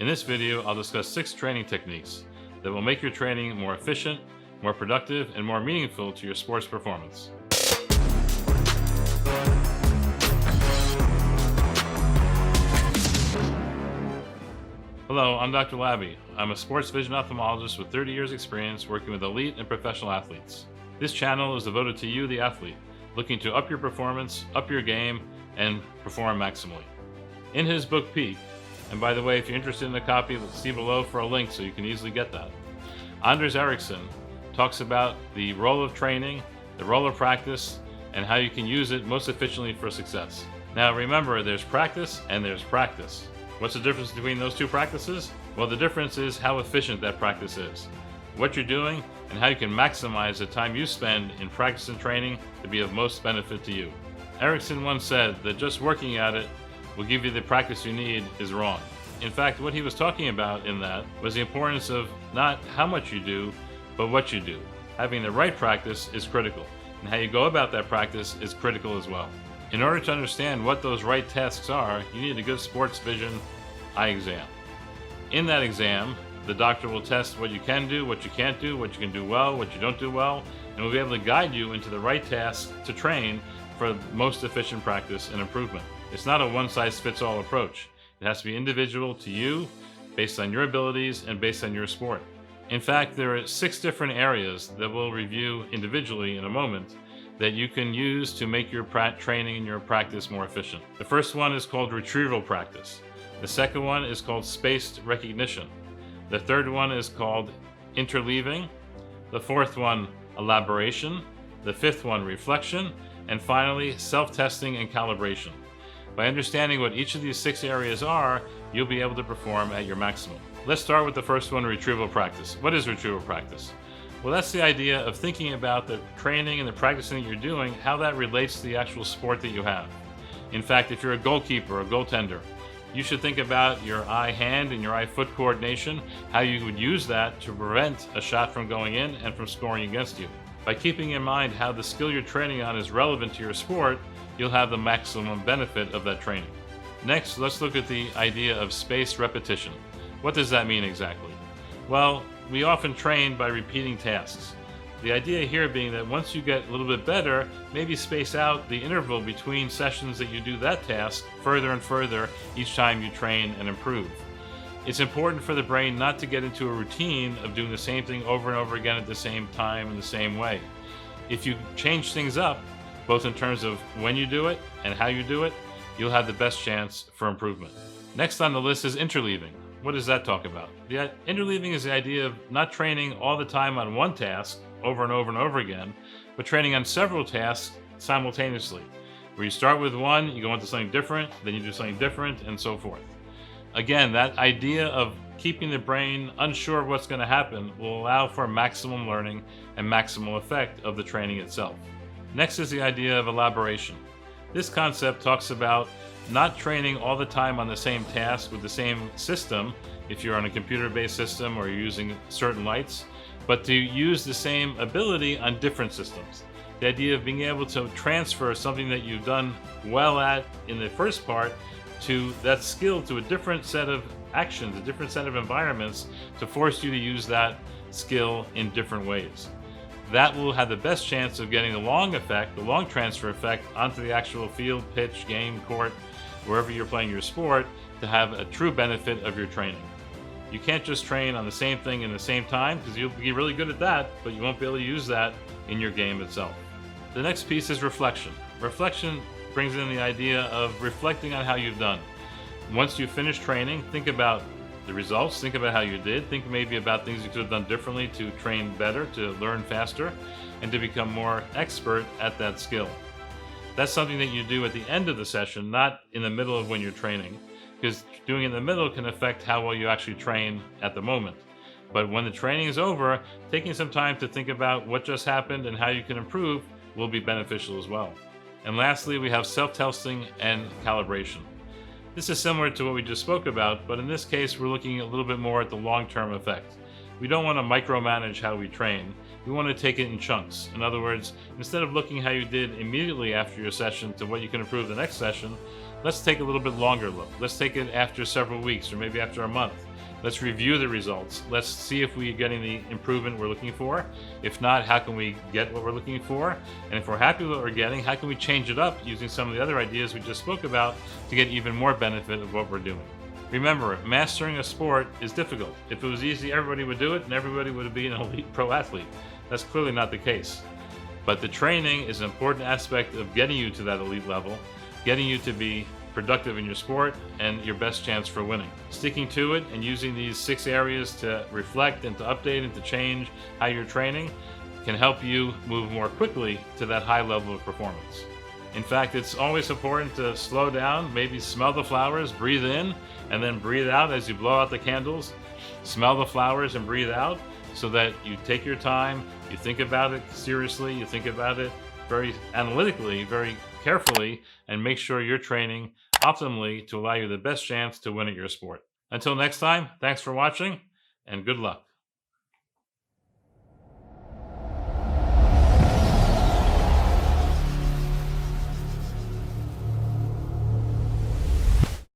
In this video, I'll discuss 6 training techniques that will make your training more efficient, more productive, and more meaningful to your sports performance. Hello, I'm Dr. Laby. I'm a sports vision ophthalmologist with 30 years experience working with elite and professional athletes. This channel is devoted to you, the athlete, looking to up your performance, up your game, and perform maximally. In his book, Peak, and by the way, if you're interested in a copy, see below for a link so you can easily get that. Ericcson talks about the role of training, the role of practice, and how you can use it most efficiently for success. Now remember, there's practice and there's practice. What's the difference between those two practices? Well, the difference is how efficient that practice is, what you're doing, and how you can maximize the time you spend in practice and training to be of most benefit to you. Ericcson once said that just working at it will give you the practice you need is wrong. In fact, what he was talking about in that was the importance of not how much you do, but what you do. Having the right practice is critical, and how you go about that practice is critical as well. In order to understand what those right tasks are, you need a good sports vision eye exam. In that exam, the doctor will test what you can do, what you can't do, what you can do well, what you don't do well, and will be able to guide you into the right tasks to train for most efficient practice and improvement. It's not a one-size-fits-all approach. It has to be individual to you, based on your abilities and based on your sport. In fact, there are 6 different areas that we'll review individually in a moment that you can use to make your training and your practice more efficient. The first one is called Retrieval Practice. The second one is called Spaced Recognition. The third one is called Interleaving. The fourth one, Elaboration. The fifth one, Reflection. And finally, Self-Testing and Calibration. By understanding what each of these 6 areas are, you'll be able to perform at your maximum. Let's start with the first one, Retrieval Practice. What is Retrieval Practice? Well, that's the idea of thinking about the training and the practicing that you're doing, how that relates to the actual sport that you have. In fact, if you're a goalkeeper or a goaltender, you should think about your eye-hand and your eye-foot coordination, how you would use that to prevent a shot from going in and from scoring against you. By keeping in mind how the skill you're training on is relevant to your sport, you'll have the maximum benefit of that training. Next, let's look at the idea of spaced repetition. What does that mean exactly? Well, we often train by repeating tasks. The idea here being that once you get a little bit better, maybe space out the interval between sessions that you do that task further and further each time you train and improve. It's important for the brain not to get into a routine of doing the same thing over and over again at the same time in the same way. If you change things up, both in terms of when you do it and how you do it, you'll have the best chance for improvement. Next on the list is interleaving. What does that talk about? The interleaving is the idea of not training all the time on one task over and over and over again, but training on several tasks simultaneously, where you start with one, you go into something different, then you do something different, and so forth. Again, that idea of keeping the brain unsure of what's going to happen will allow for maximum learning and maximal effect of the training itself. Next is the idea of elaboration. This concept talks about not training all the time on the same task with the same system, if you're on a computer-based system or you're using certain lights, but to use the same ability on different systems. The idea of being able to transfer something that you've done well at in the first part to that skill to a different set of actions, a different set of environments to force you to use that skill in different ways. That will have the best chance of getting the long effect, the long transfer effect onto the actual field, pitch, game, court, wherever you're playing your sport, to have a true benefit of your training. You can't just train on the same thing in the same time, because you'll be really good at that, but you won't be able to use that in your game itself. The next piece is reflection. Reflection brings in the idea of reflecting on how you've done. Once you finish training, think about the results, think about how you did, think maybe about things you could have done differently to train better, to learn faster, and to become more expert at that skill. That's something that you do at the end of the session, not in the middle of when you're training, because doing it in the middle can affect how well you actually train at the moment. But when the training is over, taking some time to think about what just happened and how you can improve will be beneficial as well. And lastly, we have self-testing and calibration. This is similar to what we just spoke about, but in this case, we're looking a little bit more at the long-term effect. We don't want to micromanage how we train. We want to take it in chunks. In other words, instead of looking how you did immediately after your session to what you can improve the next session, let's take a little bit longer look. Let's take it after several weeks or maybe after a month Let's review the results. Let's see if we're getting the improvement we're looking for. If not, how can we get what we're looking for? And if we're happy with what we're getting, how can we change it up using some of the other ideas we just spoke about to get even more benefit of what we're doing? Remember, mastering a sport is difficult. If it was easy, everybody would do it and everybody would be an elite pro athlete. That's clearly not the case. But the training is an important aspect of getting you to that elite level, getting you to be productive in your sport and your best chance for winning. Sticking to it and using these 6 areas to reflect and to update and to change how you're training can help you move more quickly to that high level of performance. In fact, it's always important to slow down, maybe smell the flowers, breathe in, and then breathe out as you blow out the candles. Smell the flowers and breathe out so that you take your time, you think about it seriously, you think about it very analytically, very carefully, and make sure you're training optimally to allow you the best chance to win at your sport. Until next time, thanks for watching and good luck.